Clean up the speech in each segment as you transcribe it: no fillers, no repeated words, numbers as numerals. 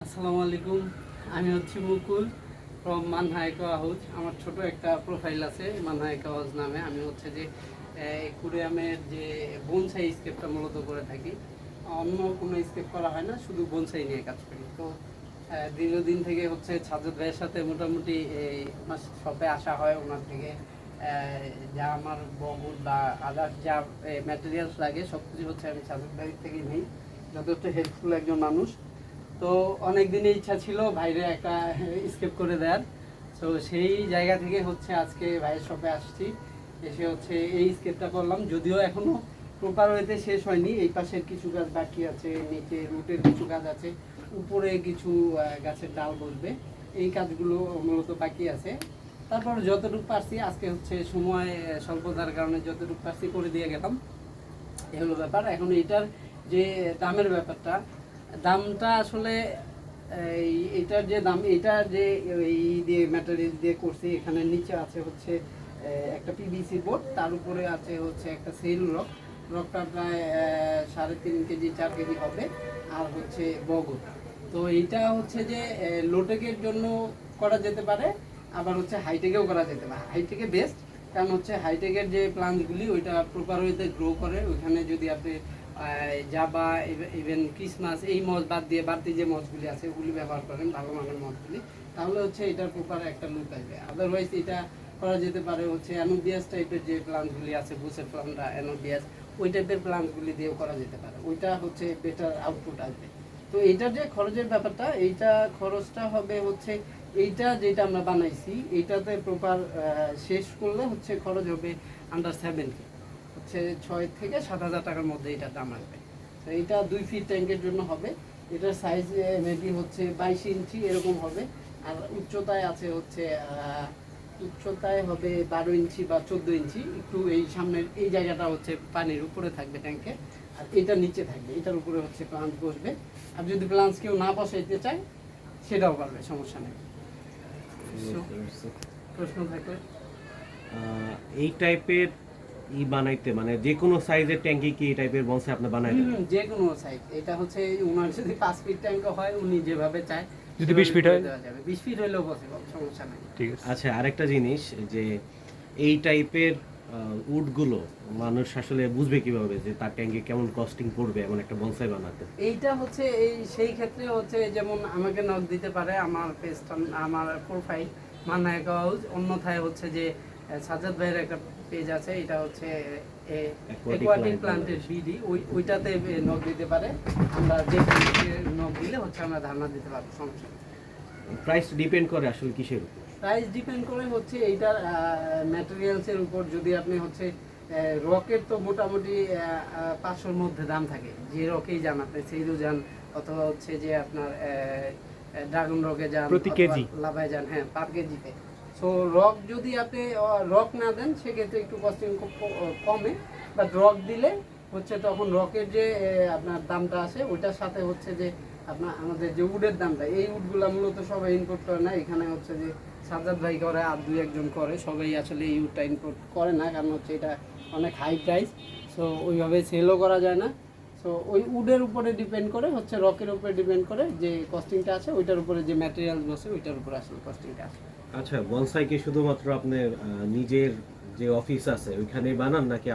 আসসালামু আলাইকুম। আমি হচ্ছি মুকুল ফ্রম মানহা একোয়া হাউস। আমার ছোট একটা প্রোফাইল আছে মানহা একোয়া হাউস নামে। আমি হচ্ছে যে কুরিয়ামের যে বনসাই স্কেপটা মূলত করে থাকি। অন্য কোনো স্কেপ করা হয় না, শুধু বনসাই নিয়ে কাজ করি। তো দীর্ঘদিন থেকে হচ্ছে সাজ্জাদ ভাইয়ের সাথে মোটামুটি ওনার শপে আসা হয়। ওনার থেকে যা আমার বগুড় বা আদার্স যা ম্যাটেরিয়ালস লাগে সব কিছু হচ্ছে আমি সাজ্জাদ ভাইয়ের থেকেই নিই। যথেষ্ট হেল্পফুল একজন মানুষ। তো অনেক দিনই ইচ্ছা ছিল ভাইরে একটা স্কেপ করে দেওয়ার। তো সেই জায়গা থেকে হচ্ছে আজকে ভাইয়ের শপে আসছি। এসে হচ্ছে এই স্কেপটা করলাম, যদিও এখনো প্রপার ওয়েতে শেষ হয়নি। এই পাশের কিছু গাছ বাকি আছে, নিচে রুটের কিছু গাছ আছে, উপরে কিছু গাছের ডাল বসবে। এই কাজগুলো মূলত বাকি আছে। তারপর যতটুকু পারছি আজকে হচ্ছে সময় স্বল্পতার কারণে যতটুকু পারছি করে দিয়ে গেলাম। এগুলো ব্যাপার। এখন এটার যে দামের ব্যাপারটা, দামটা আসলে এটার যে দাম, এটার যে এই দিয়ে ম্যাটেরিয়াল দিয়ে করছি, এখানে নিচে আছে হচ্ছে একটা পিভিসি বোর্ড, তার উপরে আছে হচ্ছে একটা সেল রক। রকটা প্রায় 3.5 কেজি 4 কেজি হবে, আর হচ্ছে বগর। তো এইটা হচ্ছে যে লোটেকের জন্য করা যেতে পারে, আবার হচ্ছে হাইটেকেও করা যেতে পারে। হাইটেকে বেস্ট, কারণ হচ্ছে হাইটেকের যে প্লান্টগুলি ওইটা প্রপার ওয়েতে গ্রো করে। ওইখানে যদি আপনি জাবা ইভেন ক্রিসমাস এই মজ বাদ দিয়ে বাড়তি যে মজগুলি আছে ওগুলি ব্যবহার করেন, ভালো মানের মজগুলি, তাহলে হচ্ছে এটার প্রপার একটা লুক আসবে। আদারওয়াইজ এটা করা যেতে পারে হচ্ছে অ্যানোডিয়াস টাইপের যে প্লান্টগুলি আছে, বুসের প্লান্টটা অ্যানোডিয়াস, ওই টাইপের প্লান্টগুলি দিয়েও করা যেতে পারে। ওইটা হচ্ছে বেটার আউটপুট আসবে। তো এইটার যে খরচের ব্যাপারটা, এইটা খরচটা হবে হচ্ছে এইটা যেটা আমরা বানাইছি এইটাতে প্রপার শেষ করলে হচ্ছে খরচ হবে আন্ডার 7K, হচ্ছে 6 থেকে 7 হাজার টাকার মধ্যে এটার দাম আসবে। তো এইটা 2 ফিট ট্যাঙ্কের জন্য হবে। এটার সাইজ মেবি হচ্ছে 22 ইঞ্চি এরকম হবে। আর উচ্চতায় আছে হচ্ছে উচ্চতায় হবে 12 ইঞ্চি বা 14 ইঞ্চি। একটু এই সামনের এই জায়গাটা হচ্ছে পানির উপরে থাকবে ট্যাঙ্কে, আর এটা নিচে থাকবে। এটার উপরে হচ্ছে প্লান্ট বসবে। আর যদি প্লান্টস কেউ না বসাইতে চায় সেটাও পারবে, সমস্যা নেই। প্রশ্ন থাকলে এই টাইপের বানাইতে মানে যে কোনো সাইজের ট্যাঙ্কি কি এই টাইপের বনসাই আপনি বানাইতে? যে কোনো সাইজ। এটা হচ্ছে উনার যদি 5 ফিট ট্যাঙ্ক হয়, উনি যেভাবে চায়, যদি 20 ফিট হয় দেওয়া যাবে। 20 ফিট হলেও পসিবল, সমস্যা নেই। ঠিক আছে। আচ্ছা, আরেকটা জিনিস যে এই টাইপের উডগুলো মানুষ আসলে বুঝবে কিভাবে যে তার ট্যাঙ্কে কেমন কস্টিং পড়বে এমন একটা বনসাই বানাতে? এইটা হচ্ছে সেই ক্ষেত্রে হচ্ছে যেমন আমাকে নক দিতে পারে, আমার পেজটা আমার প্রোফাইল মান্না একোয়া হাউস, অন্যথায় হচ্ছে যে সাজ্জাদ ভাইয়ের একটা পেজ আছে, এটা হচ্ছে অ্যাকোয়াটিক প্লান্টের বিডি, ওইটাতে নক দিতে পারে। আমরা যে নক দিলে হচ্ছে আমরা ধারণা দিতে পারবো, সমস্যা নেই। প্রাইস ডিপেন্ড করে আসলে কিসের উপর? প্রাইস ডিপেন্ড করে হচ্ছে এইটার ম্যাটেরিয়ালসের উপর। যদি আপনি হচ্ছে রকের তো মোটামুটি 500-র মধ্যে দাম থাকে, যে রকেই যান আপনি, সেইরও যান অথবা হচ্ছে যে আপনার ড্রাগন রকে যান, প্রতি কেজি লাভায় যান, হ্যাঁ পার কেজিতে। সো রক যদি আপনি রক না দেন সেক্ষেত্রে একটু কস্টিং কমে, বাট রক দিলে হচ্ছে তখন রকের যে আপনার দামটা আসে ওইটার সাথে হচ্ছে যে আপনার আমাদের যে উডের দামটা, এই উডগুলো মূলত সবাই ইনপুট করে না। এখানে হচ্ছে যে সাজ্জাদ ভাই করে, আর 2-1 জন করে, সবাই আসলে এই উডটা ইনপুট করে না, কারণ হচ্ছে এটা অনেক হাই প্রাইস। সো ওইভাবে সেলও করা যায় না। সো ওই উডের উপরে ডিপেন্ড করে হচ্ছে, রকের উপরে ডিপেন্ড করে যে কস্টিংটা আছে, ওইটার উপরে যে ম্যাটেরিয়াল বসে ওইটার উপরে আসলে কস্টিংটা আসে। আচ্ছা, বনসাই কি শুধুমাত্র আপনার নিজের যে অফিস আছে ওইখানেই বানান, নাকি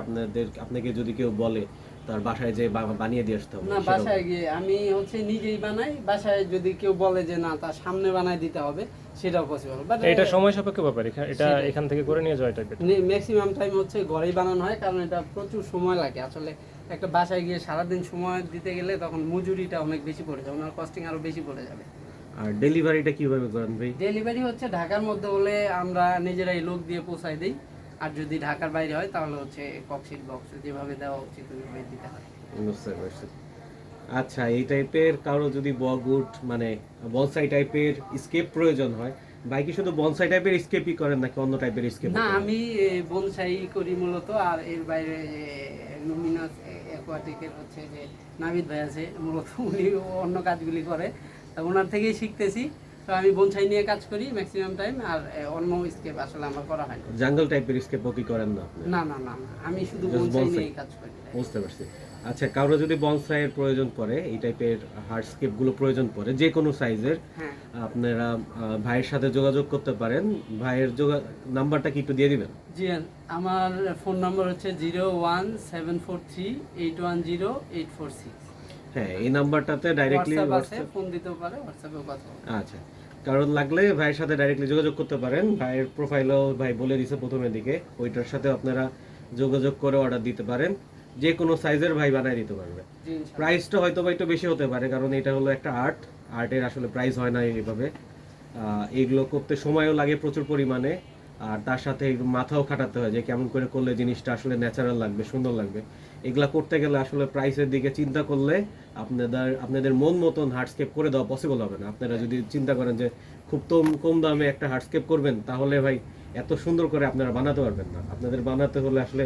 আপনাকে যদি কেউ বলে তার বাসায় যে বানিয়ে দিয়ে আসতে হবে? না, বাসায় গিয়ে আমি হচ্ছে নিজেই বানাই। বাসায় যদি কেউ বলে যে না তার সামনে বানাই দিতে হবে, সেটাও পসিবল। বাট এটা সময় সাপেক্ষ ব্যাপার, এটা এখান থেকে করে নিয়ে যাওয়া এটা ম্যাক্সিমাম টাইম হচ্ছে ঘরেই বানানো হয়, কারণ এটা প্রচুর সময় লাগে আসলে। একটা বাসায় গিয়ে সারাদিন সময় দিতে গেলে তখন মজুরিটা অনেক বেশি পড়ে যাবে, ওনার কস্টিং আরও বেশি পড়ে যাবে। আর ডেলিভারিটা কিভাবে করেন ভাই? ডেলিভারি হচ্ছে ঢাকার মধ্যে হলে আমরা নিজেরাই লোক দিয়ে পৌঁছাই দিই, আর যদি ঢাকার বাইরে হয় তাহলে হচ্ছে ককশিট বক্স যেভাবে দেওয়া উচিত ওইভাবে দিতে হয়। বুঝতে পারছি। আচ্ছা, এই টাইপের কারো যদি বগুড মানে বনসাই টাইপের স্কেপ প্রয়োজন হয়, বাইকে শুধু বনসাই টাইপের স্কেপই করেন নাকি অন্য টাইপের স্কেপ? না, আমি বনসাই করি মূলত। আর এর বাইরে লুমিনাস অ্যাকোয়াটিকের হচ্ছে যে নাবিদ ভাই আছে, মূলত উনি অন্য কাজগুলি করে, তা ওনার থেকেই শিখতেছি। তো আমি বনসাই নিয়ে কাজ করি ম্যাক্সিমাম টাইম, আর অন্য স্কেপ আসলে আমার করা হয় না। জাঙ্গল টাইপের স্কেপও কি করেন না আপনি? না না না না, আমি শুধু Just বনসাই bonsai? নিয়েই কাজ করি। বুঝতে পারছি। আচ্ছা, কারো যদি বনসাইয়ের প্রয়োজন পড়ে, এই টাইপের হার্ডস্কেপ গুলো প্রয়োজন পড়ে যে কোনো সাইজের, হ্যাঁ, আপনারা ভাইয়ের সাথে যোগাযোগ করতে পারেন। ভাইয়ের নাম্বারটা কি একটু দিয়ে দিবেন? জি আমার ফোন নাম্বার হচ্ছে 01743810846। হ্যাঁ, এই নাম্বারটাতে ডাইরেক্টলি হোয়াটসঅ্যাপ আছে, ফোন দিতেও পারে, হোয়াটসঅ্যাপেও কথা বলতে পারে। আচ্ছা, কারণ লাগলে ভাইয়ের সাথে ডাইরেক্টলি যোগাযোগ করতে পারেন। ভাইয়ের প্রোফাইলও ভাই বলে দিছে প্রথমের দিকে, ওইটার সাথে আপনারা যোগাযোগ করে অর্ডার দিতে পারেন। যে কোনো সাইজের ভাই বানায় দিতে পারবে। জি ইনশাআল্লাহ। প্রাইসটা হয়তো বা একটু বেশি হতে পারে, কারণ এটা হলো একটা আর্টের আসলে প্রাইস হয় না এইভাবে। এইগুলো করতে সময়ও লাগে প্রচুর পরিমাণে, আর তার সাথে একটু মাথাও খাটাতে হয় যে কেমন করে করলে জিনিসটা আসলে ন্যাচারাল লাগবে, সুন্দর লাগবে। এগুলা করতে গেলে আসলে প্রাইসের দিকে চিন্তা করলে আপনাদের মন মতন হার্ডস্কেপ করে দেওয়া পসিবল হবে না। আপনারা যদি চিন্তা করেন যে খুব কম দামে একটা হার্ডস্কেপ করবেন, তাহলে ভাই এত সুন্দর করে আপনারা বানাতে পারবেন না। আপনাদের বানাতে হলে আসলে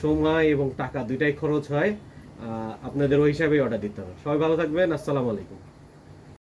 সময় এবং টাকা দুইটাই খরচ হয়। আপনাদের ওই হিসাবেই অর্ডার দিতে হবে। সবাই ভালো থাকবেন। আসসালামু আলাইকুম।